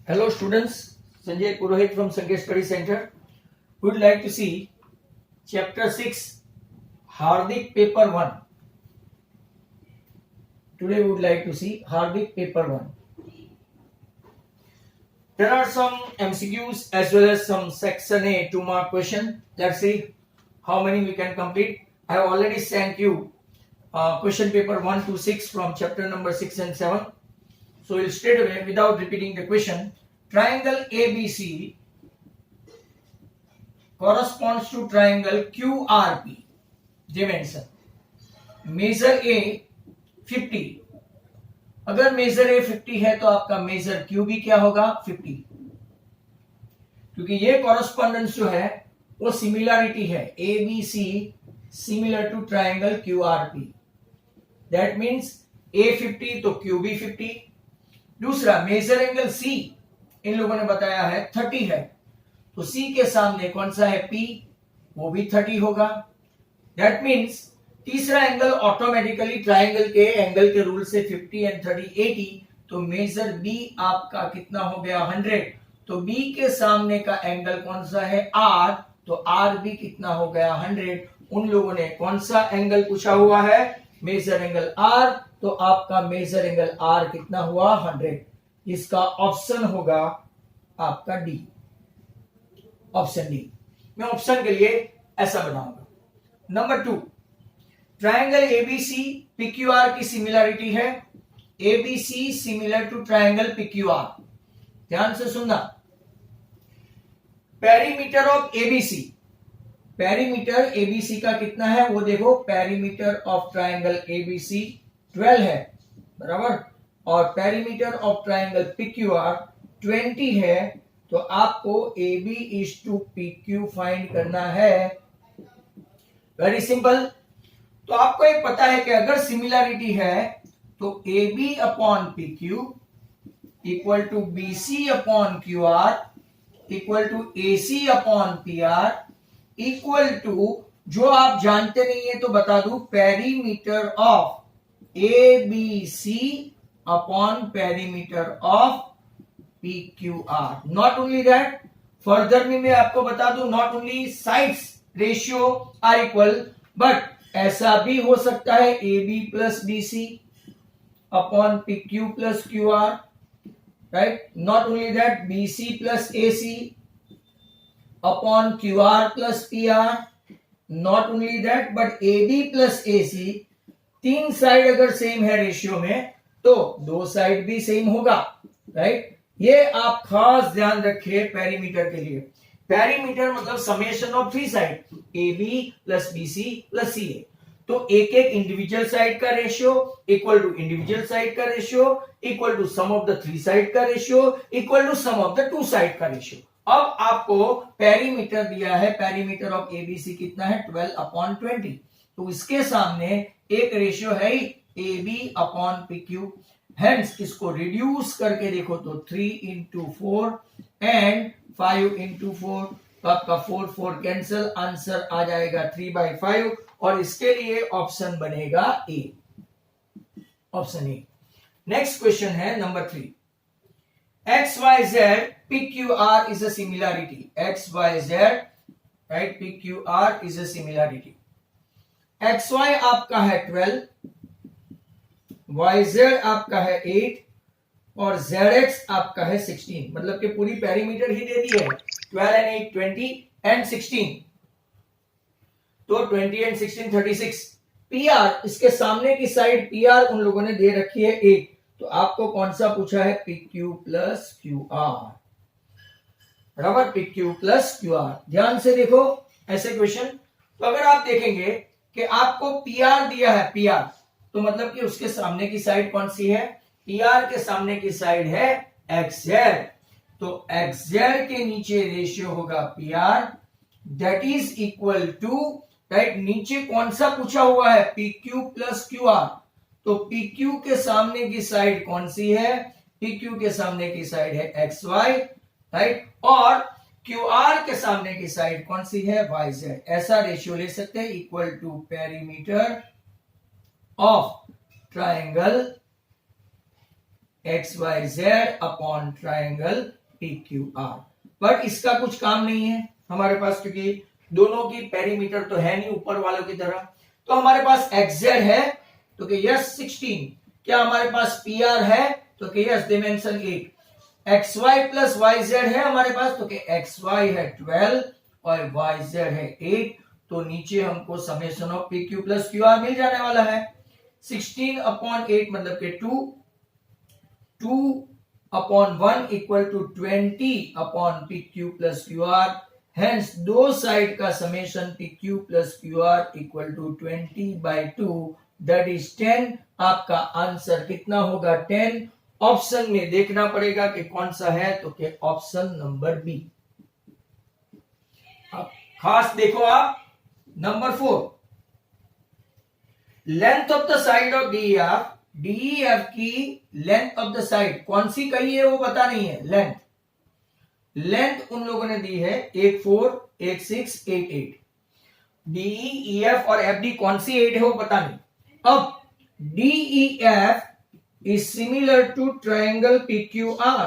Hello students, Sanjay Purohit from Sanket Study Center. We would like to see chapter 6 Hardik paper 1. Today we would like to see Hardik paper 1. There are some MCQs as well as some section A 2-mark question. Let's see how many we can complete. I have already sent you question paper 1 to 6 from chapter number 6 and 7. So we'll straight away, without repeating the question, triangle ABC corresponds to triangle QRP. Dimension. Measure A 50. अगर major A 50 है तो आपका major Q भी क्या होगा 50, क्योंकि ये correspondence जो है वो सिमिलरिटी है. ABC similar to triangle QRP. That means A 50 तो Q भी 50. दूसरा मेजर एंगल C इन लोगों ने बताया है 30 है, तो C के सामने कौन सा है P, वो भी 30 होगा. दैट मींस तीसरा एंगल ऑटोमेटिकली ट्राइंगल के एंगल के रूल से 50 एंड 30 80, तो मेजर B आपका कितना हो गया 100. तो B के सामने का एंगल कौन सा है R, तो R भी कितना हो गया 100. उन लोगों ने कौन सा एंगल पूछा हुआ है, मेजर एंगल R, तो आपका मेजर एंगल R कितना हुआ 100. इसका ऑप्शन होगा आपका डी, ऑप्शन डी. मैं ऑप्शन के लिए ऐसा बनाऊंगा. नंबर 2, ट्राइंगल एबीसी पीक्यूआर की सिमिलरिटी है. ABC similar to triangle PQR. ध्यान से सुनना. Perimeter of ABC, perimeter ABC का कितना है वो देखो. पेरीमीटर ऑफ ट्राइंगल एबीसी 12 है, बराबर, और पेरीमीटर ऑफ ट्राइंगल पीक्यूआर 20 है. तो आपको AB is to PQ find करना है. Very simple. तो आपको एक पता है कि अगर सिमिलरिटी है तो AB upon PQ equal to BC upon QR equal to AC upon PR equal to, जो आप जानते नहीं है तो बता दूं, perimeter of ABC upon perimeter of PQR. Not only that, further में मैं आपको बता दूं, not only sides ratio are equal, but ऐसा भी हो सकता है AB plus BC upon PQ plus QR, right. Not only that, BC plus AC upon QR plus PR. Not only that, but AB plus AC, तीन side अगर same है ratio में तो दो साइड भी सेम होगा, राइट. ये आप खास ध्यान रखिए पेरीमीटर के लिए. पेरीमीटर मतलब summation of three side, AB plus BC plus CA. तो एक एक इंडिविजुअल साइड का ratio equal to individual side का ratio equal to sum of the three side का ratio equal to sum of the two side का ratio. अब आपको perimeter दिया है, पेरीमीटर ऑफ ABC कितना है 12 अपॉन 20. तो इसके सामने एक रेशियो है AB अपॉन PQ. हेंस इसको रिड्यूस करके देखो तो 3 इंटू 4 एंड 5 इंटू 4, तो आपका 4 4 कैंसिल, आंसर आ जाएगा 3/5. और इसके लिए ऑप्शन बनेगा ए, ऑप्शन ए. नेक्स्ट क्वेश्चन है number 3. XYZ PQR is a similarity. XYZ, right, PQR is a similarity. XY आपका है 12, YZ आपका है 8 और ZX आपका है 16. मतलब कि पूरी पेरीमीटर ही दे दी है. 12 and 8 20 and 16, तो 20 and 16 36. PR इसके सामने की साइड PR उन लोगों ने दे रखी है 8. तो आपको कौन सा पूछा है, PQ प्लस QR, बराबर, PQ प्लस QR. ध्यान से देखो ऐसे क्वेश्चन. तो अगर आप देखेंगे कि आपको PR दिया है, PR, तो मतलब कि उसके सामने की साइड कौन सी है, PR के सामने की साइड है XZ. तो XZ के नीचे रेशियो होगा PR, that is equal to, right, नीचे कौन सा पूछा हुआ है, PQ प्लस QR. तो PQ के सामने की साइड कौन सी है, PQ के सामने की साइड है XY, राइट, और QR के सामने की साइड कौन सी है, YZ. ऐसा रेशियो ले सकते हैं, equal to perimeter of triangle X Y Z upon triangle P Q R. But इसका कुछ काम नहीं है हमारे पास, क्योंकि दोनों की पेरीमीटर तो है नहीं ऊपर वालों की तरह। तो हमारे पास एक्स जेड है तो कि यस 16। क्या हमारे पास पी आर है तो कि yes dimension 8। X Y plus Y Z है हमारे पास तो कि एक्स वाई है 12 और वाई जेड है 8। तो नीचे हमको summation of P Q plus Q R मिल जाने वाला है। 16 अपॉन 8 मतलब के 2 upon 1 equal to 20 upon P Q plus Q R. Hence दो साइड का summation P Q plus Q R equal to 20/2 that is 10। आपका आंसर कितना होगा 10। ऑप्शन में देखना पड़ेगा कि कौन सा है तो कि ऑप्शन नंबर बी। अब खास देखो आप number 4, length of the side of DEF. DEF की लेंथ ऑफ द साइड कौन सी कही है वो पता नहीं है। लेंथ उन लोगों ने दी है 1 4 1 6 8 8। डीईएफ और एफडी कौन सी 8 है वो पता नहीं। अब DEF is similar to triangle PQR,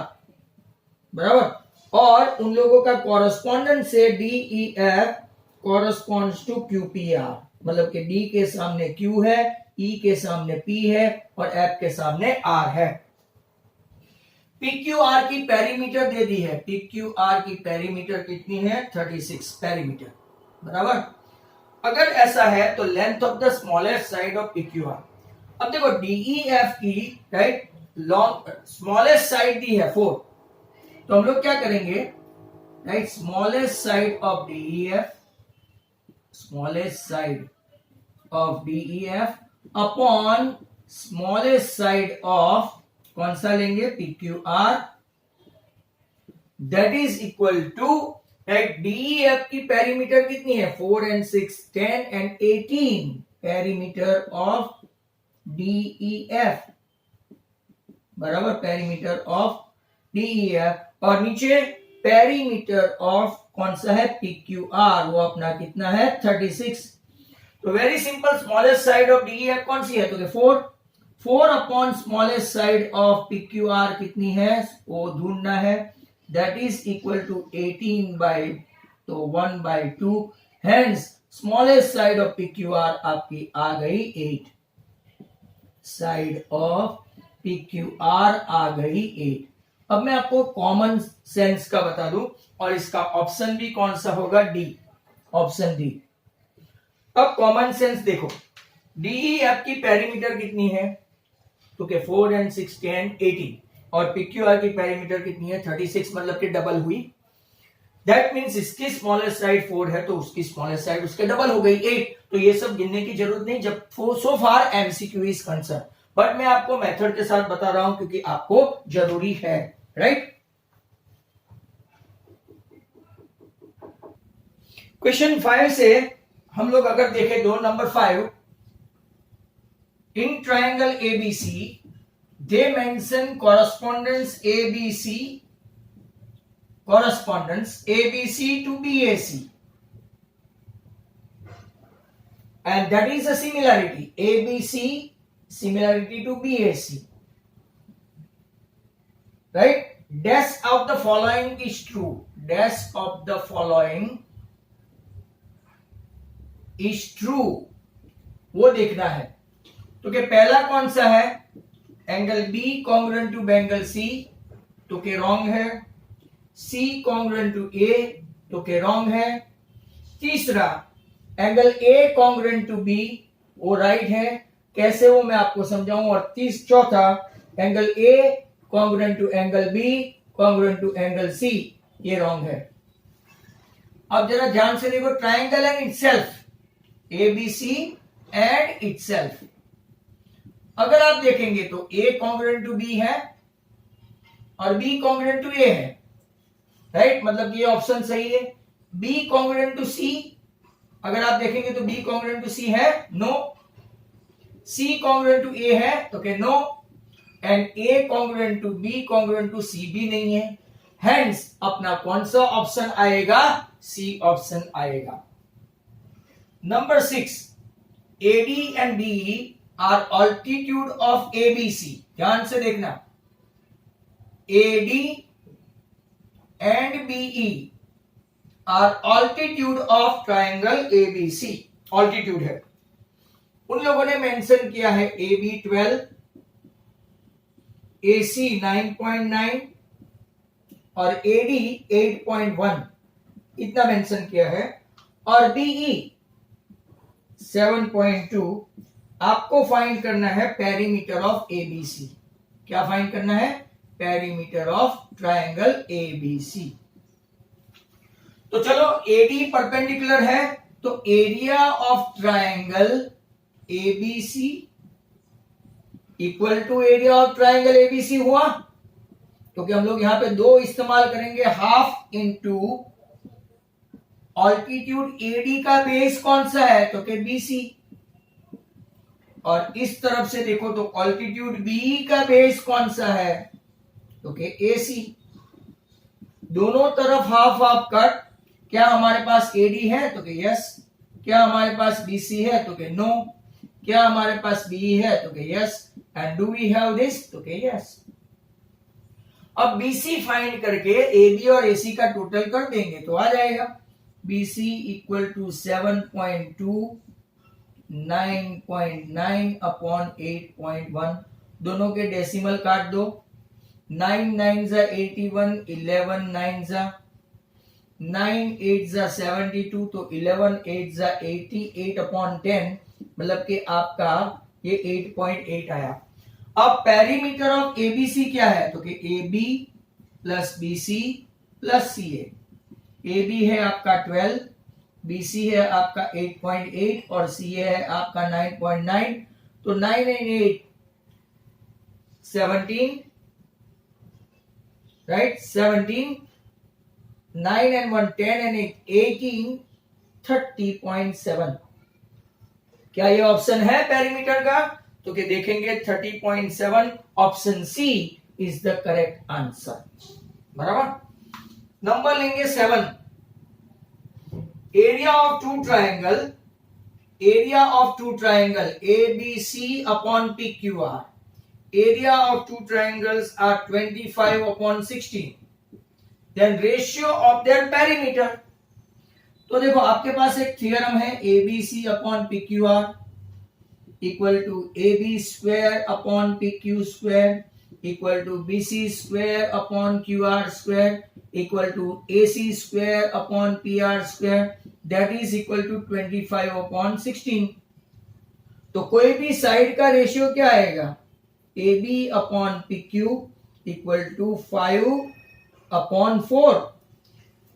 बराबर। और उन लोगों का कॉरेस्पॉन्डेंस से डीईएफ कॉरेस्पॉन्ड्स टू क्यूपीआर, मतलब कि डी के सामने क्यू है, ई के सामने पी है और एफ के सामने आर है। पीक्यूआर की पेरीमीटर दे दी है। पीक्यूआर की पेरीमीटर कितनी है 36 पेरीमीटर, बराबर। अगर ऐसा है तो length of the smallest side of PQR. अब देखो डीईएफ की राइट लॉन्ग स्मॉलेस्ट साइड दी है 4, तो हम लोग क्या करेंगे right smallest side of DEF, smallest side of DEF upon smallest side of कौन सा लेंगे PQR, that is equal to right DEF की पेरीमीटर कितनी है 4 and 6 10 and 18 perimeter of DEF, बराबर पेरीमीटर ऑफ डीईएफ। और नीचे पेरीमीटर ऑफ कौन सा है पीक्यूआर, वो अपना कितना है 36। तो very simple, smallest side of DEF कौन सी है तो 4 upon smallest side of PQR कितनी है वो ढूंढना है, that is equal to 18 by तो 1/2। Hence smallest side of PQR आपकी आ गई 8, साइड ऑफ पीक्यूआर आ गई 8। अब मैं आपको कॉमन सेंस का बता दूं और इसका ऑप्शन भी कौन सा होगा डी, ऑप्शन डी। अब कॉमन सेंस देखो, डीईएफ की पेरीमीटर कितनी है तो के 4 and 6 10 18 और पीक्यूआर की पेरीमीटर कितनी है 36, मतलब कि डबल हुई। दैट मींस इसकी स्मॉलेस्ट साइड 4 है तो उसकी स्मॉलेस्ट साइड उसके डबल हो गई 8। तो ये सब गिनने की जरूरत नहीं जब सो फार एमसीक्यू इज कंसर्न, बट मैं आपको मेथड के साथ बता रहा हूं क्योंकि आपको जरूरी है, राइट। क्वेश्चन 5 से हम लोग अगर देखें दो number 5, in triangle ABC they mention correspondence ABC to BAC and that is a similarity ABC similarity to BAC, right? Dash of the following is true, dash of the following is true, वो देखना है। तो क्या पहला कौन सा है angle B congruent to angle C तो के रॉन्ग है, C कॉन्ग्रुएंट टू A तो के रॉन्ग है। तीसरा angle A congruent to B वो राइट है, कैसे वो मैं आपको समझाऊं। और चौथा angle A congruent to angle B congruent to angle C ये रॉन्ग है। अब जरा ध्यान से देखो, triangle and itself, ABC and itself. अगर आप देखेंगे तो A कॉन्ग्रुएंट टू B है और B कॉन्ग्रुएंट टू A है, राइट, मतलब ये ऑप्शन सही है। B कॉन्ग्रुएंट टू C, अगर आप देखेंगे तो B कॉन्ग्रुएंट टू C है, no. C congruent to A है तो क्या no, and A congruent to B congruent to C भी नहीं है। हेंस अपना कौन सा ऑप्शन आएगा, C ऑप्शन आएगा। नंबर 6, AD एंड BE are altitude of ABC। ध्यान से देखना, AD and BE are altitude of triangle ABC। Altitude है, उन लोगों ने मेंशन किया है AB 12, AC 9.9 और AD 8.1 इतना मेंशन किया है, और BE 7.2। आपको फाइंड करना है पेरीमीटर ऑफ ABC। क्या फाइंड करना है? Perimeter of triangle ABC। तो चलो, AD परपेंडिकुलर है तो area of triangle ABC equal to area of triangle ABC हुआ, क्योंकि हम लोग यहां पे दो इस्तेमाल करेंगे, हाफ इंटू ऑल्टीट्यूड AD का बेस कौन सा है, तो कि BC, और इस तरफ से देखो तो ऑल्टीट्यूड BE का बेस कौन सा है, तो कि AC। दोनों तरफ हाफ हाफ कट। क्या हमारे पास AD है, तो कि यस। क्या हमारे पास BC है, तो कि नो। क्या हमारे पास BE है, तो कि yes. And do we have this, तो कि यस। अब BC फाइंड करके AB और AC का टोटल कर देंगे तो आ जाएगा BC इक्वल टू 7.2 9.9 अपॉन 8.1। दोनों के डेसिमल काट दो। 9 9 जा 81, 11 9 जा 9 8 जा 72, तो 11 8 जा 88 अपॉन 10, मतलब कि आपका ये 8.8 आया। अब पेरीमीटर ऑफ ABC क्या है, तो कि AB plus BC plus CA। AB है आपका 12, BC है आपका 8.8 और CA है आपका 9.9। तो 9 and 8 17, राइट, 17। 9 and 1 10 and 8 18, 30.7। क्या ये ऑप्शन है पेरीमीटर का, तो कि देखेंगे 30.7, option C is the correct answer. बराबर। नंबर लेंगे 7। Area of two triangle, area of two triangle ABC upon PQR। Area of two triangles are 25 upon 16। Then ratio of their perimeter. तो देखो आपके पास एक थ्योरम है ABC upon PQR equal to AB square upon PQ square equal to BC square upon QR square equal to AC square upon PR square, that is equal to 25 upon 16। तो कोई भी side का ratio क्या आएगा, AB upon PQ equal to 5 upon 4।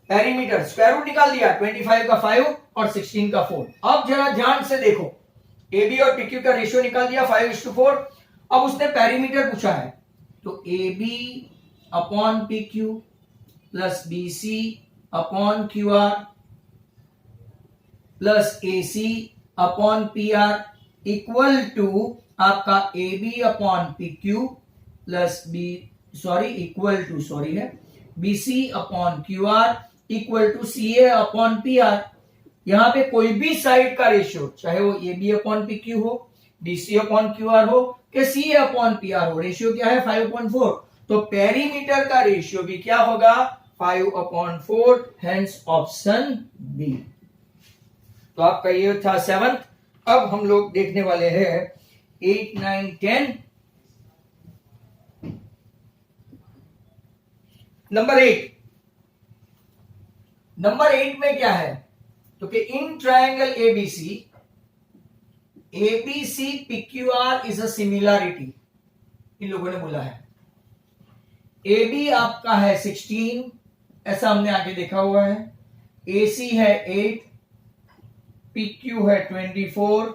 Perimeter square root निकाल दिया, 25 का 5 और 16 का 4। अब जरा ध्यान से देखो, AB और PQ का रेशियो निकाल दिया 5:4। अब उसने पेरीमीटर पूछा है, तो AB upon PQ plus BC upon QR plus AC upon PR equal to आपका AB upon PQ plus equal to BC upon QR equal to CA upon PR। यहां पे कोई भी साइड का रेशियो, चाहे वो AB अपॉन PQ हो, BC upon QR हो, कि CA अपॉन PR हो, रेशियो क्या है 5/4। तो पेरीमीटर का रेशियो भी क्या होगा 5/4, हेंस ऑप्शन बी। तो आपका ये था 7। अब हम लोग देखने वाले हैं 8 9 10। नंबर 8। नंबर 8 में क्या है, तो कि in triangle ABC PQR is a similarity, इन लोगों ने बोला है। AB आपका है 16, ऐसा हमने आगे देखा हुआ है। AC है 8, PQ है 24,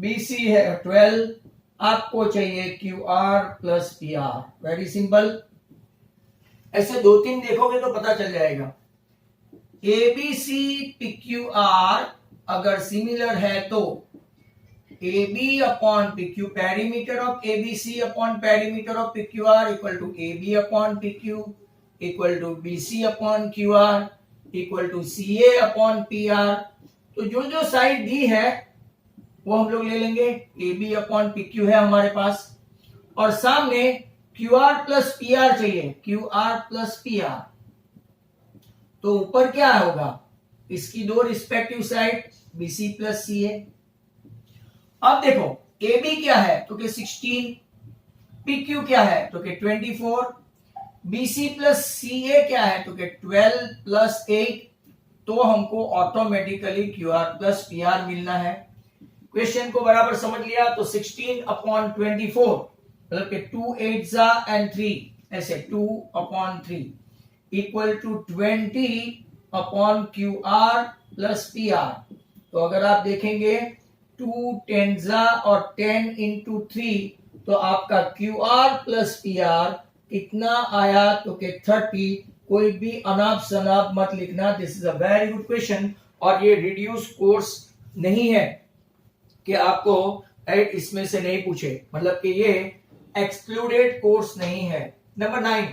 BC है 12। आपको चाहिए QR plus PR। Very simple, ऐसे 2-3 देखोगे तो पता चल जाएगा। ABC PQR अगर सिमिलर है तो AB upon PQ, perimeter of ABC upon perimeter of PQR equal to AB upon PQ equal to BC upon QR equal to CA upon PR। तो जो जो साइड दी है वो हम लोग ले लेंगे। AB अपॉन PQ है हमारे पास, और सामने Q R plus P R चाहिए, Q R plus P R, तो ऊपर क्या होगा, इसकी दो respective side BC plus C A. अब देखो ए बी क्या है तो कि 16, पी क्यू क्या है तो कि 24, बीसी प्लस सी ए क्या है तो कि 12 प्लस 8, तो हमको automatically Q R plus P are मिलना है। क्वेश्चन को बराबर समझ लिया तो 16/24 मतलब कि 2 8 एंड 3, ऐसे 2/3 equal to 20/QR plus P R. तो अगर आप देखेंगे 2 10 और 10 इंटू 3, तो आपका Q R plus P are कितना आया तो कि 30। कोई भी अनाप शनाप मत लिखना, this is a very good question. और ये रिड्यूस कोर्स नहीं है कि आपको इसमें से नहीं पूछे, मतलब कि ये एक्सक्लूडेड कोर्स नहीं है। नंबर 9,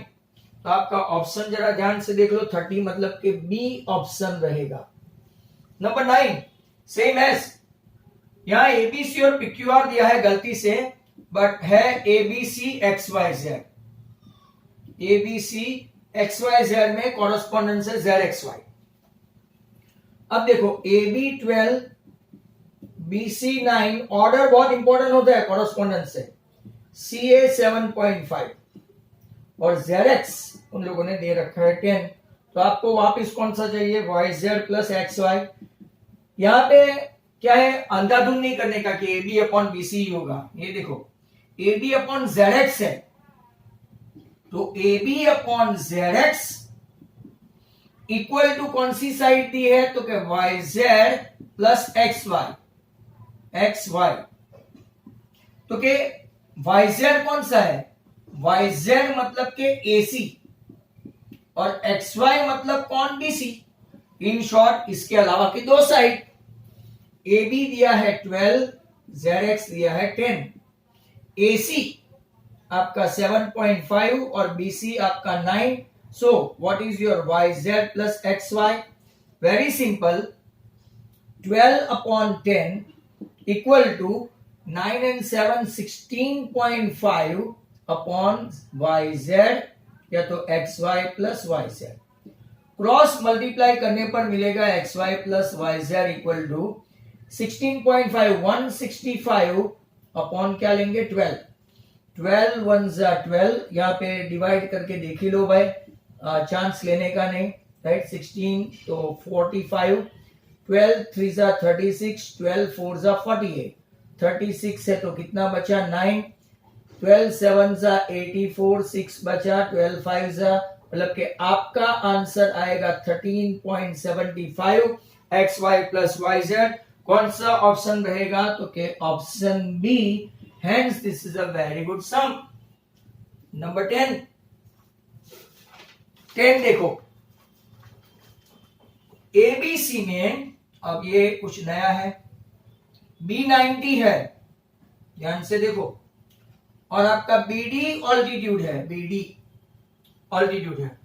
तो आपका ऑप्शन जरा ध्यान से देख लो, 30 मतलब कि बी ऑप्शन रहेगा। नंबर 9 सेम एज, यहां एबीसी और पीक्यूआर दिया है गलती से, बट है ABC X Y Z, ABC X Y Z में कॉरेस्पॉन्डेंस है जेड एक्स वाई। अब देखो AB 12 BC 9, ऑर्डर बहुत इंपॉर्टेंट होता है कॉरेस्पॉन्डेंस से, CA 7.5 और ZX उन लोगों ने दे रखा है 10। तो आपको वापस कौन सा चाहिए, YZ प्लस XY। यहां पे क्या है, अंधाधुंध नहीं करने का कि AB अपॉन BC ही होगा। ये देखो AB अपॉन ZX है, तो AB upon ZX equal to कौन सी साइड दी है तो क्या YZ प्लस XY, XY। तो के YZ कौन सा है, YZ मतलब के AC और XY मतलब कौन BC। इन शॉर्ट इसके अलावा की दो साइड, AB दिया है 12, ZX दिया है 10, AC आपका 7.5 और BC आपका 9। So what is your YZ plus XY? Very simple, 12/10 equal to 9 and 7 16.5 upon YZ या तो XY plus YZ। Cross multiply करने पर मिलेगा XY plus YZ equal to 16.5, 165 upon क्या लेंगे 12, 12 1 12, यहाँ पे डिवाइड करके देख ही लो भाई, चांस लेने का नहीं, राइट। 16 तो 45, 12 3 36, 12 4 48, 36 है तो कितना बचा 9, 12 7 84, 6 बचा, 12 5 मतलब कि आपका आंसर आएगा 13.75 XY प्लस YZ। कौन सा ऑप्शन रहेगा तो के option B, hence this is a very good sum. Number 10 देखो एबीसी में, अब ये कुछ नया है, B90 है, ध्यान से देखो, और आपका BD ऑल्टीट्यूड है, BD ऑल्टीट्यूड है।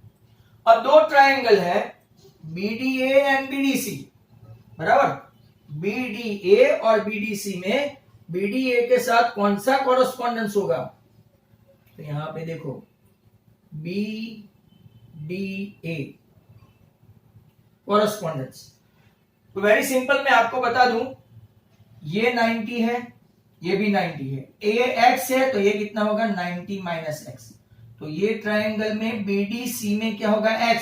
अब दो ट्रायंगल है BDA एंड BDC, बराबर। BDA और BDC में BDA के साथ कौन सा कॉरेस्पॉन्डेंस होगा, तो यहां पे देखो BDA कॉरेस्पॉन्डेंस। तो वेरी सिंपल, मैं आपको बता दूं, ये 90 है, ये भी 90 है, ये x है तो ये कितना होगा 90 माइनस एक्स। तो ये ट्रायंगल में BDC में क्या होगा x,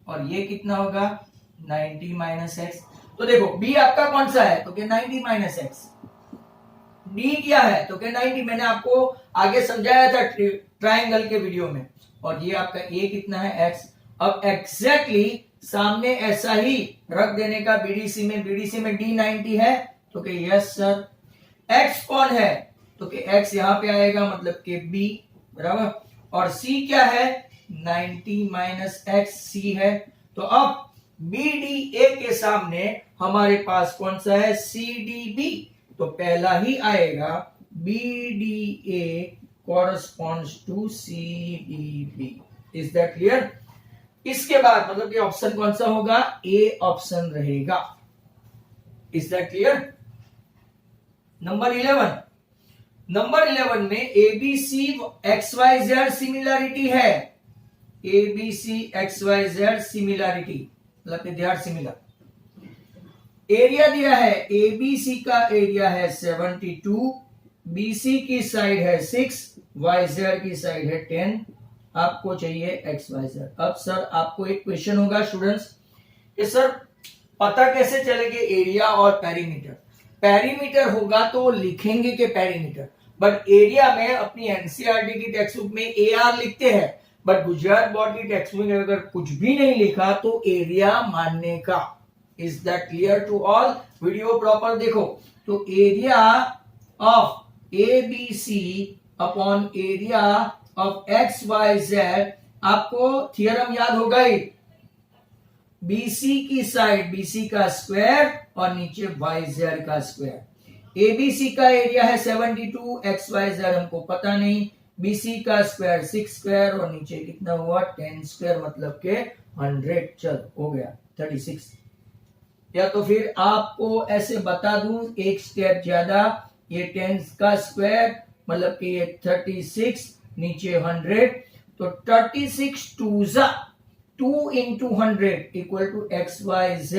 और ये कितना होगा 90 माइनस एक्स। तो देखो B आपका कौन सा है तो क्या 90 माइनस एक्स, D क्या है तो क्या 90, मैंने आपको आगे समझाया था ट्रायंगल के वीडियो में। और ये आपका A कितना है x। अब एग्जैक्टली सामने ऐसा ही रख देने का BDC में, BDC में D90 है तो कि यस सर। x कौन है तो कि x यहां पे आएगा, मतलब कि B, बराबर। और C क्या है 90 माइनस एक्स, C है। तो अब BDA के सामने हमारे पास कौन सा है CDB, तो पहला ही आएगा BDA corresponds to CDB। Is that clear. इसके बाद मतलब कि ऑप्शन कौन सा होगा, A ऑप्शन रहेगा। Is that clear. Number 11, number 11 में एबीसी XYZ सिमिलरिटी है, एबीसी XYZ सिमिलरिटी मतलब दे आर सिमिलर। एरिया दिया है, एबीसी का एरिया है 72, बीसी की साइड है 6, YZ की साइड है 10, आपको चाहिए XYZ। अब सर आपको एक क्वेश्चन होगा स्टूडेंट्स कि सर पता कैसे चलेगा एरिया और पेरीमीटर? पेरीमीटर होगा तो लिखेंगे कि पेरीमीटर, बट एरिया में अपनी एनसीईआरटी की टेक्स्ट बुक में AR लिखते हैं, बट गुजरात बोर्ड की टेक्स्ट बुक में अगर कुछ भी नहीं लिखा तो एरिया मानने का। Is that clear to all? Video proper देखो। तो area of ABC upon area of XYZ, आपको थियरम याद होगा ही, BC की साइड BC का स्क्वायर और नीचे YZ का स्क्वायर। ABC का एरिया है 72, XYZ हमको पता नहीं, BC का स्क्वायर 6 स्क्वायर और नीचे कितना हुआ 10 स्क्वायर मतलब के 100। चल हो गया 36। या तो फिर आपको ऐसे बता दूं एक स्टेप ज्यादा, ये 10 का स्क्वायर मतलब कि ये 36 नीचे 100, तो 36 2 into 100 equal to XYZ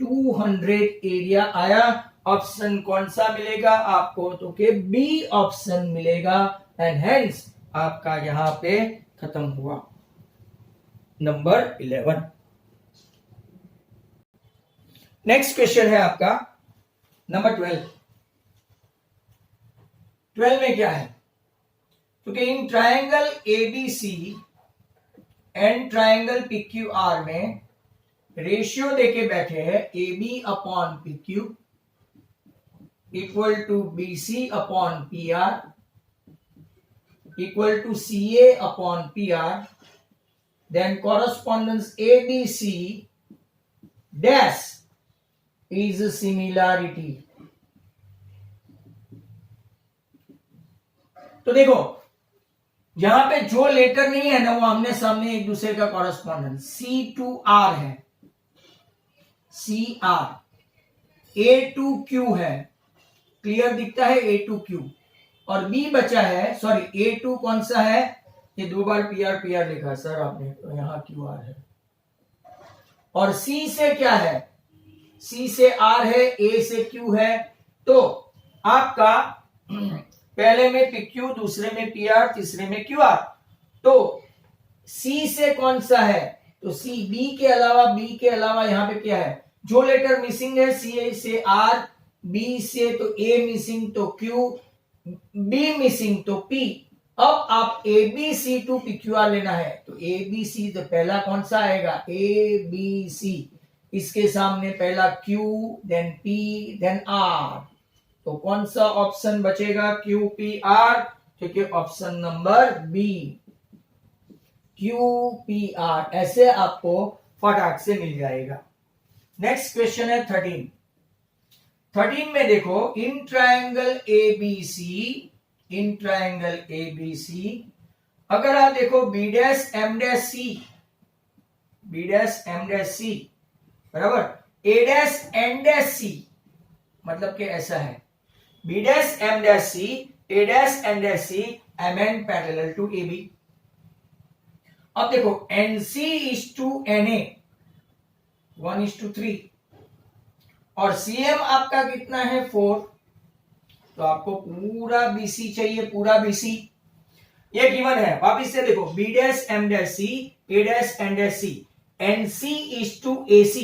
200 area आया। ऑप्शन कौन सा मिलेगा आपको? तो के बी ऑप्शन मिलेगा एंड हेंस आपका यहां पे खत्म हुआ नंबर 11। नेक्स्ट क्वेश्चन है आपका नंबर 12। 12 में क्या है? तो कि in triangle ABC and triangle PQR में रेशियो देके बैठे हैं AB upon PQ equal to BC upon PR equal to CA upon PR, then correspondence ABC dash is similarity. तो देखो यहां पे जो लेटर नहीं है ना वो आमने सामने एक दूसरे का कॉरस्पॉन्डेंस C to R है, CR, A to Q है, क्लियर दिखता है A to Q, और B बचा है, सॉरी A to कौन सा है, ये दो बार PR लिखा है सर आपने, तो यहां QR है, और C से क्या है, C से R है, A से Q है, तो आपका पहले में PQ, दूसरे में PR, तीसरे में QR, तो C से कौन सा है, तो C, B के अलावा यहां पे क्या है, जो लेटर मिसिंग है C से R, B से तो A मिसिंग तो Q, B मिसिंग तो P। अब आप ABC टू PQR लेना है, तो ABC तो पहला कौन सा आएगा, ABC, इसके सामने पहला Q, then P, then R, तो कौन सा ऑप्शन बचेगा, QPR, ठीक है, ऑप्शन नंबर बी QPR, ऐसे आपको फटाक से मिल जाएगा। नेक्स्ट क्वेश्चन है 13 में देखो इन ट्रायंगल ABC, अगर आप देखो B dash M dash C बराबर A dash N dash C, मतलब कि ऐसा है B dash M dash C, A dash N dash C, MN parallel to AB। अब देखो NC इज टू NA 1:3 और CM आपका कितना है 4, तो आपको पूरा BC चाहिए, पूरा BC ये गिवन है। वापिस से देखो B dash M dash C, A dash N dash C, NC is to AC,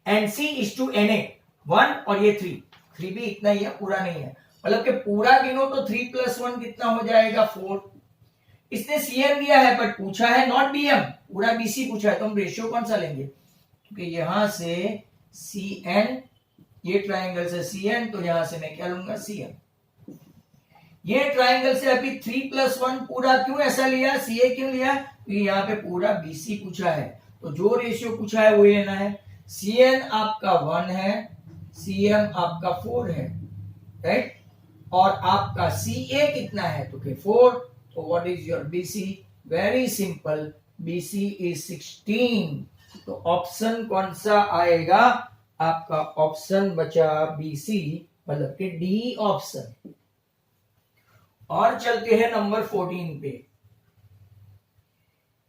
NC is to NA 1 और ये 3 भी इतना ही है, पूरा नहीं है, मतलब कि पूरा गिनो तो 3 + 1 कितना हो जाएगा 4। इसने CM दिया है बट पूछा है नॉट BM, पूरा BC पूछा है, तो हम रेशियो कौन सा लेंगे, क्योंकि यहां से CN, ये ट्राइंगल से CN, तो यहां से मैं क्या लूंगा CM। ये ट्राइंगल से अभी 3 + 1 पूरा क्यों ऐसा लिया, CA क्यों लिया, क्योंकि यहाँ पे पूरा BC पूछा है, तो जो रेशियो पूछा है वो लेना है। CN आपका 1 है, CM आपका 4 है, राइट, और आपका CA कितना है, तो 4, तो what is your BC, very simple, BC is 16, तो ऑप्शन कौन सा आएगा आपका, ऑप्शन बचा BC, मतलब कि D ऑप्शन। और चलते हैं नंबर 14 पे।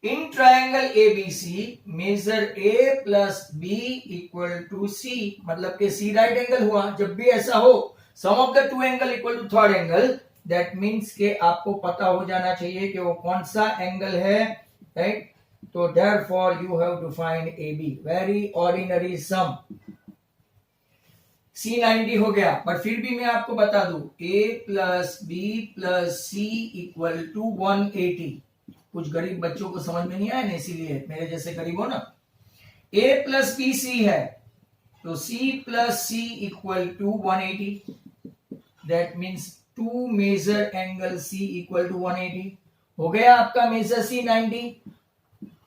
In triangle ABC measure A plus B equal to C, मतलब कि सी राइट एंगल हुआ। जब भी ऐसा हो sum of the two angle equal to third angle, that means के आपको पता हो जाना चाहिए कि वो कौन सा एंगल है, राइट। तो therefore you have to find A B, very ordinary sum. C 90 हो गया, पर फिर भी मैं आपको बता दूं a plus B plus C equal to 180। कुछ गरीब बच्चों को समझ में नहीं आया ना, इसीलिए मेरे जैसे गरीब हो ना। a प्लस बी सी है, तो c plus C equal to 180। That means two measure angle c equal to 180। हो गया आपका measure c 90।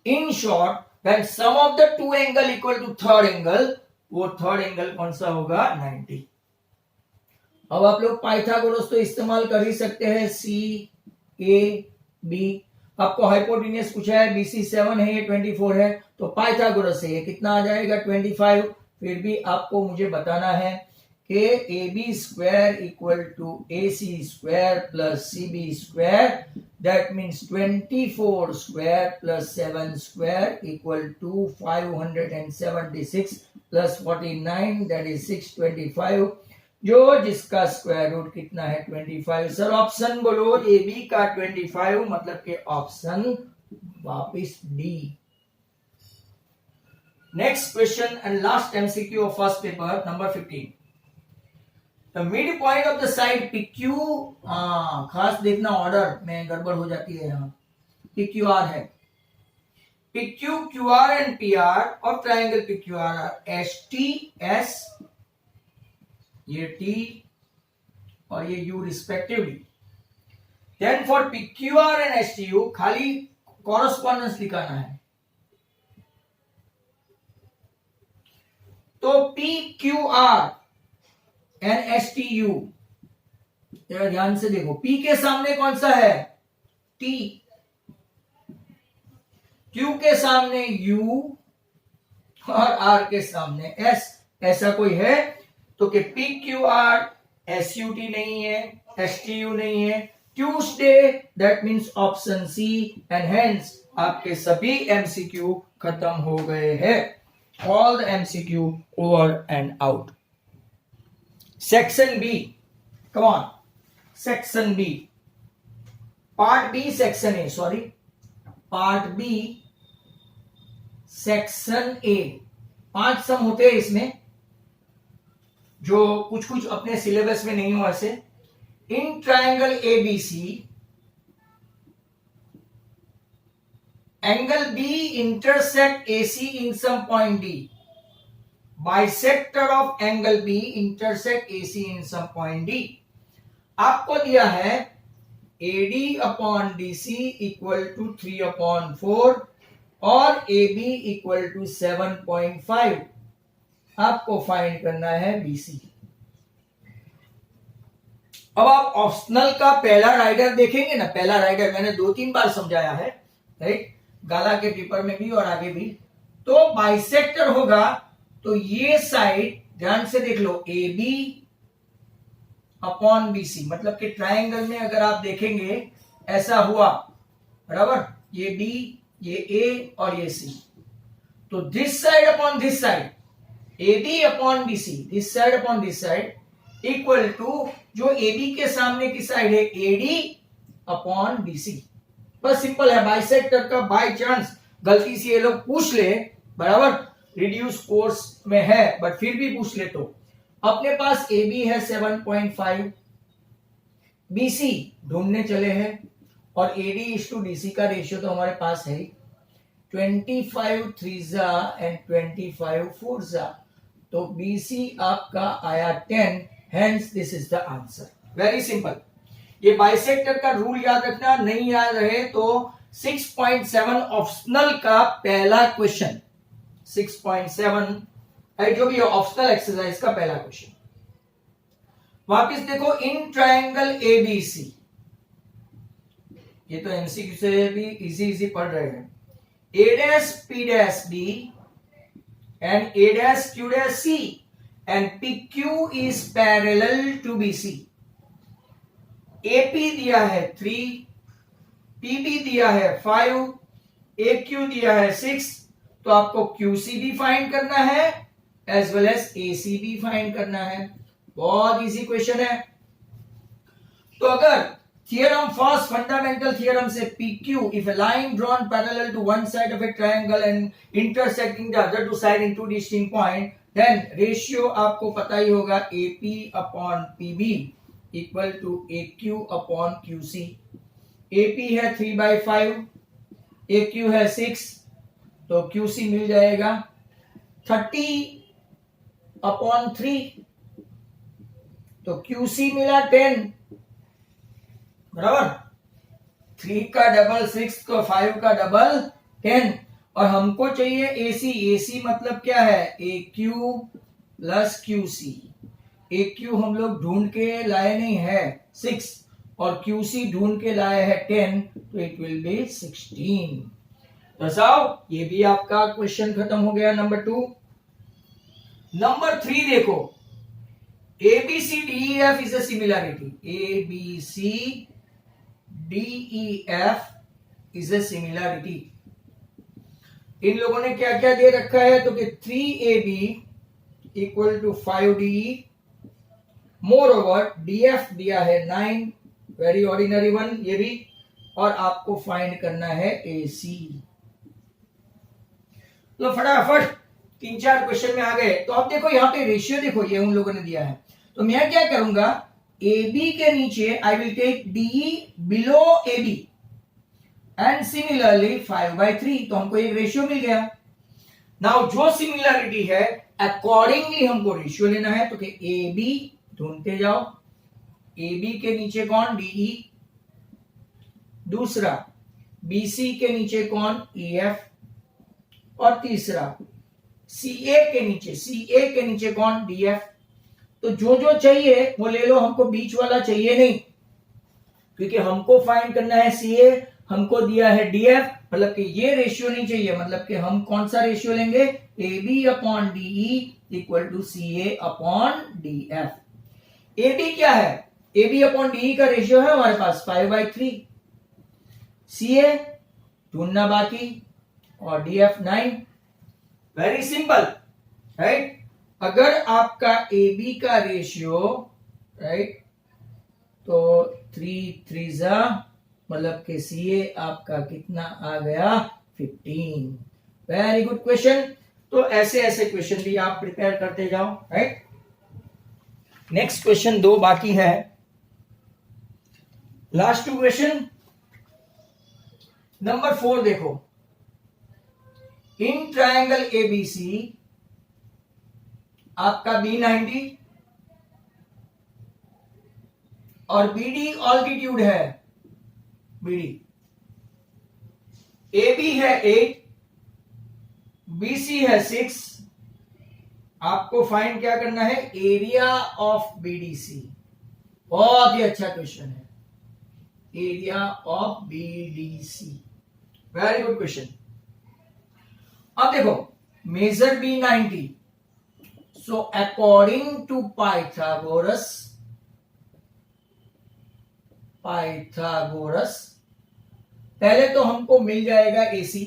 In short, when sum of the two angle equal to third angle, वो third angle कौन सा होगा, 90। अब आप लोग पाइथागोरस तो इस्तेमाल कर ही सकते हैं, सी ए बी। आपको हाइपोटेन्यूस पूछा है, बीसी 7 है, ये 24 है, तो पाइथागोरस से ये कितना आ जाएगा, 25। फिर भी आपको मुझे बताना है कि A B square equal to A C square plus C B square, that means 24 square plus 7 square equal to 576 plus 49, that is 625, जो जिसका स्क्वायर रूट कितना है, 25। सर ऑप्शन बोलो, ए बी का 25, मतलब के ऑप्शन वापिस D. Next question and last MCQ of first paper, number 15। The mid point of the side PQ, खास देखना ऑर्डर में गड़बड़ हो जाती है, यहाँ PQR है। PQ, QR and PR of triangle PQR are ST, S, ये T और ये U respectively. Then for PQR and STU खाली correspondence दिखाना है। तो PQR and STU, जरा ध्यान से देखो, P के सामने कौन सा है, T, Q के सामने U और R के सामने S। ऐसा कोई है तो कि PQR SUT नहीं है, STU नहीं है, ट्यूसडे, that means option C, and hence आपके सभी MCQ खत्म हो गए हैं। All the MCQ over and out. Section B, come on, section B, part B section A, sorry part B section A. 5 sum होते हैं इसमें, जो कुछ कुछ अपने सिलेबस में नहीं हो ऐसे। In triangle ABC, angle B intersect AC in some point D, bisector of angle B intersect AC in some point D. आपको दिया है AD upon DC equal to 3/4 और AB इक्वल टू 7.5। आपको फाइंड करना है BC। अब आप optional का पहला राइडर देखेंगे ना, पहला राइडर मैंने 2-3 बार समझाया है, राइट, गाला के पेपर में भी और आगे भी। तो बाइसेक्टर होगा, तो ये साइड ध्यान से देख लो, AB अपॉन BC, मतलब कि ट्रायंगल में अगर आप देखेंगे ऐसा हुआ, बराबर, ये B, ये A और ये C, तो this side upon this side, AB upon BC, this side upon this side equal to जो AB के सामने की साइड है AD अपॉन BC। बस सिंपल है। बाइसेक्टर का बाय चांस गलती से ये लोग पूछ ले, बराबर, रिड्यूस कोर्स में है बट फिर भी पूछ ले, तो अपने पास AB है 7.5, BC ढूंढने चले हैं, और AD/DC का रेशियो तो हमारे पास है 25 3 एंड 25 4, तो BC आपका आया 10, hence this is the answer. Very simple. ये बाइसेक्टर का रूल याद रखना, नहीं याद रहे तो 6.7 ऑप्शनल का पहला क्वेश्चन, 6.7 जो भी ऑप्शनल एक्सरसाइज का पहला क्वेश्चन। वापिस देखो, इन ट्रायंगल ABC, ये तो MCQ से भी इजी पढ़ रहे हैं। A', P', and A', Q', C and PQ is parallel to BC. AP दिया है 3, पीबी दिया है 5, AQ दिया है 6, तो आपको QC भी फाइंड करना है एज वेल एज AC भी फाइंड करना है। बहुत इजी क्वेश्चन है। तो अगर थियरम फर्स्ट फंडामेंटल थियरम से PQ, if a line drawn parallel to one side of a triangle and intersecting the other two side in two distinct point, then ratio आपको पता ही होगा AP upon PB equal to AQ upon QC। AP है 3/5, AQ है 6, तो QC मिल जाएगा 30 upon 3, तो QC मिला 10, बराबर। 3 का डबल 6, तो 5 का डबल 10, और हमको चाहिए AC। AC मतलब क्या है? AQ plus QC। AQ हम लोग ढूंढ के लाए नहीं है 6, और QC ढूंढ के लाए है 10, तो इट विल बी 16। दसाओ, ये भी आपका क्वेश्चन खत्म हो गया नंबर 2। नंबर 3 देखो, ABCDEF is a similarity. ABCDEF is a similarity. इन लोगों ने क्या क्या दे रखा है? तो कि 3AB equal to 5DE, moreover DF दिया है 9, वेरी ऑर्डिनरी वन ये भी, और आपको फाइंड करना है AC। तो फटाफट 3-4 क्वेश्चन में आ गए। तो अब देखो यहाँ पे रेशियो देखो, ये उन लोगों ने दिया है, तो मैं क्या करूंगा, AB के नीचे I will take DE below AB and similarly 5/3, तो हमको एक रेशियो मिल गया। नाउ जो सिमिलरिटी है अकॉर्डिंगली हमको रेशियो लेना है, तो कि AB ढूंढते जाओ, AB के नीचे कौन? DE, दूसरा BC के नीचे कौन? EF, और तीसरा CA के नीचे कौन? DF। तो जो जो चाहिए वो ले लो, हमको बीच वाला चाहिए नहीं, क्योंकि हमको फाइंड करना है CA, हमको दिया है DF, मतलब कि ये रेशियो नहीं चाहिए। मतलब कि हम कौन सा रेशियो लेंगे? AB upon DE equal to CA upon DF। AB क्या है? AB अपॉन DE का रेशियो है हमारे पास 5/3, CA ढूंढना बाकी, और DF 9। Very simple, right. अगर आपका AB का रेशियो, राइट, तो 3 मतलब कि CA आपका कितना आ गया? 15। Very good question. तो ऐसे ऐसे क्वेश्चन भी आप प्रिपेयर करते जाओ, राइट। नेक्स्ट क्वेश्चन 2 बाकी है, लास्ट 2 क्वेश्चन। नंबर 4 देखो, इन ट्रायंगल ABC आपका B90 और BD ऑल्टीट्यूड है, BD, AB है 8, BC है 6, आपको फाइंड क्या करना है? Area of BDC। बहुत ही अच्छा क्वेश्चन है, area of BDC, very good question. अब देखो, measure B90, so according to Pythagoras, पहले तो हमको मिल जाएगा AC,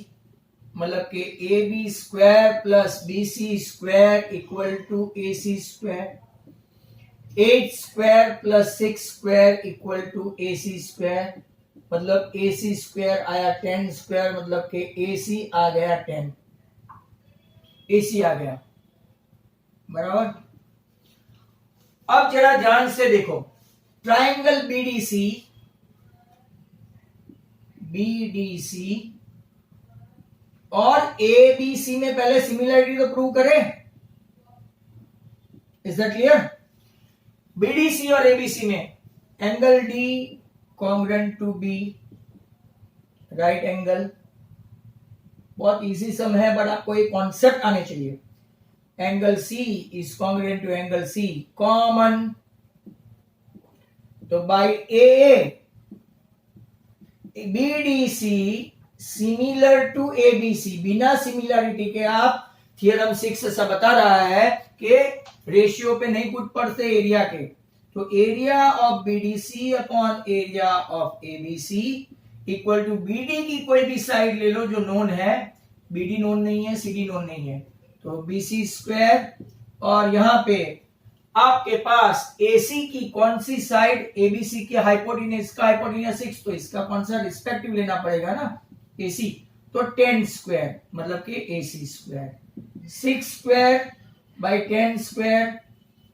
मतलब कि AB square plus BC square equal to AC square, 8 square plus 6 square equal to AC square, मतलब AC स्क्वायर आया 10 स्क्वायर, मतलब कि AC आ गया 10, AC आ गया, बराबर। अब जरा ध्यान से देखो, ट्रायंगल BDC और ABC में पहले सिमिलरिटी तो प्रूव करें। Is that clear? BDC और ABC में angle D congruent to B, right angle. बहुत इजी सम है, बट आपको एक कॉन्सेप्ट आने चाहिए। Angle C is congruent to angle C, common, तो by AA BDC similar to ABC। बिना सिमिलरिटी के आप थियरम 6 ऐसा बता रहा है कि रेशियो पे नहीं कूद पड़ते एरिया के, तो area of BDC upon area of ABC equal to BD की कोई भी साइड ले लो जो नोन है, बीडी नोन नहीं है, सीडी नोन नहीं है, तो बीसी स्क्वायर, और यहां पे आपके पास एसी की कौन सी साइड, एबीसी की हाइपोटेन्यूज, इसका हाइपोटेन्यूज 6, तो इसका कौन सा रिस्पेक्टिव लेना पड़ेगा ना, एसी, तो 10 स्क्वायर मतलब कि AC square, 6 square by 10 square,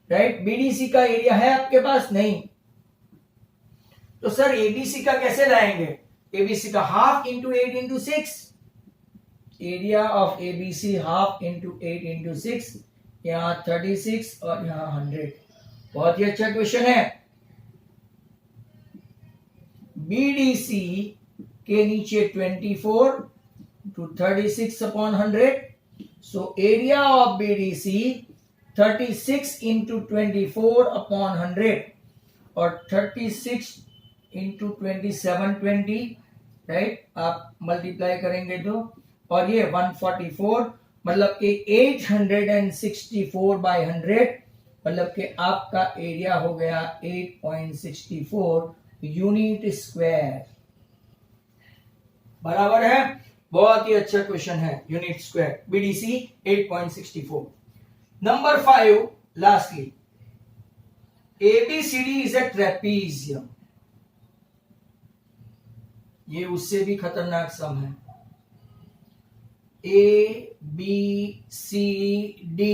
right. BDC का एरिया है आपके पास नहीं, तो सर एबीसी का कैसे लाएंगे, एबीसी का half into 8 into 6, area of ABC half into 8 into 6, यहां 36 और यहां 100। बहुत ही अच्छा क्वेश्चन है। बीडीसी के नीचे 24 to 36 upon 100, so area of BDC 36 into 24 upon 100 और 36 into 2720, राइट, आप मल्टीप्लाई करेंगे तो, और ये 144 मतलब कि 864 बाई 100 मतलब कि आपका एरिया हो गया 8.64 यूनिट स्क्वायर, बराबर है। बहुत ही अच्छा क्वेश्चन है, यूनिट स्क्वायर, बीडीसी 8.64। नंबर 5, lastly, ABCD is a trapezium, ये उससे भी खतरनाक सम है। A, B, C, D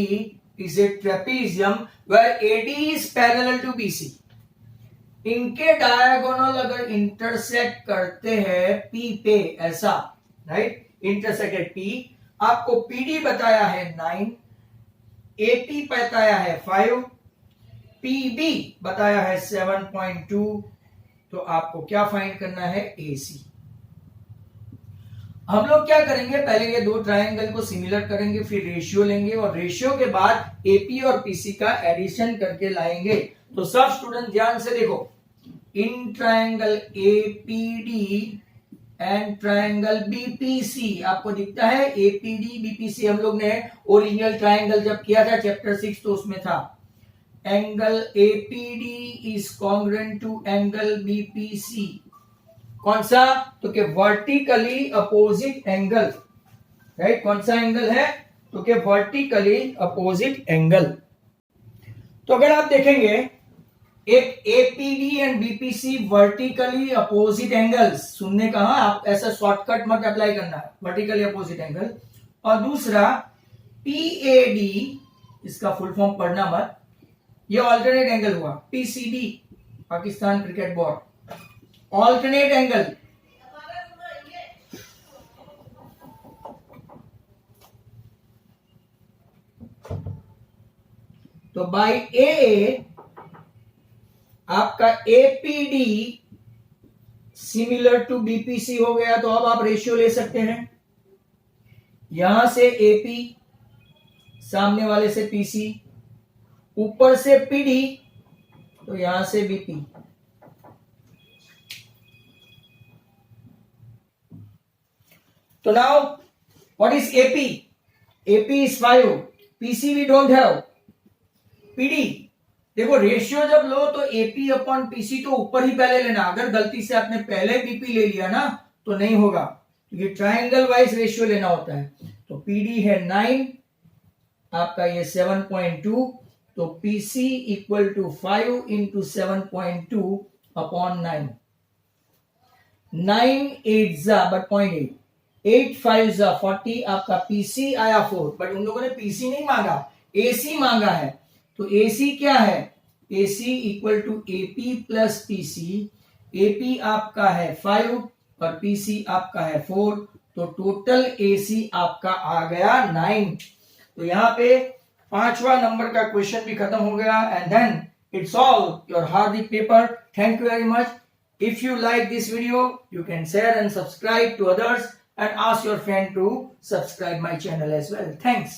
is a trapezium where AD is parallel to BC. इनके डायगोनल अगर इंटरसेक्ट करते हैं P पे, ऐसा, राइट, इंटरसेक्टेड P, आपको PD बताया है 9, AP बताया है 5, PB बताया है 7.2, तो आपको क्या फाइंड करना है, AC। हम लोग क्या करेंगे, पहले ये दो ट्रायंगल को सिमिलर करेंगे, फिर रेशियो लेंगे, और रेशियो के बाद एपी और पीसी का एडिशन करके लाएंगे। तो सब स्टूडेंट ध्यान से देखो, in triangle APD and triangle BPC, आपको दिखता है एपीडी बीपीसी, हम लोग ने ओरिजिनल ट्रायंगल जब किया था चैप्टर 6 तो उसमें था, angle APD is congruent to angle BPC, कौन सा, तो कि वर्टिकली अपोजिट एंगल, राइट, कौन सा एंगल है, तो कि वर्टिकली अपोजिट एंगल। तो अगर आप देखेंगे एक APD and BPC vertically opposite angles, सुनने कहा, आप ऐसा शॉर्टकट मत अप्लाई करना, वर्टिकली अपोजिट एंगल, और दूसरा पीएडी, इसका फुल फॉर्म पढ़ना मत, ये ऑल्टरनेट एंगल हुआ, PCB Pakistan cricket board, alternate angle, तो बाय ए आपका एपीडी सिमिलर टू बीपीसी हो गया, तो अब आप रेशियो ले सकते हैं, यहां से एपी, सामने वाले से पीसी, ऊपर से पीडी, तो यहां से बीपी, तो now what is AP, AP is 5, PC we don't have, PD, देखो रेशियो जब लो तो एपी अपॉन पीसी तो ऊपर ही पहले लेना, अगर गलती से आपने पहले बीपी ले लिया ना तो नहीं होगा, क्योंकि ट्रायंगल वाइज रेशियो लेना होता है। तो पीडी है 9, आपका ये 7.2, तो PC equal to 5 into 7.2 upon 9, 9 8 जा बट 0.8, 8 5 जा 40, आपका पीसी आया 4, बट उन लोगों ने पीसी नहीं मांगा, एसी मांगा है, तो एसी क्या है, AC equal to AP plus PC, AP आपका है 5 और पीसी आपका है 4, तो टोटल एसी आपका आ गया 9। तो यहाँ पे 5वां नंबर का क्वेश्चन भी खत्म हो गया, and then it's all your हार्दिक paper. Thank you very much. If you like this video, you can share and subscribe to others and ask your friend to subscribe my channel as well. Thanks.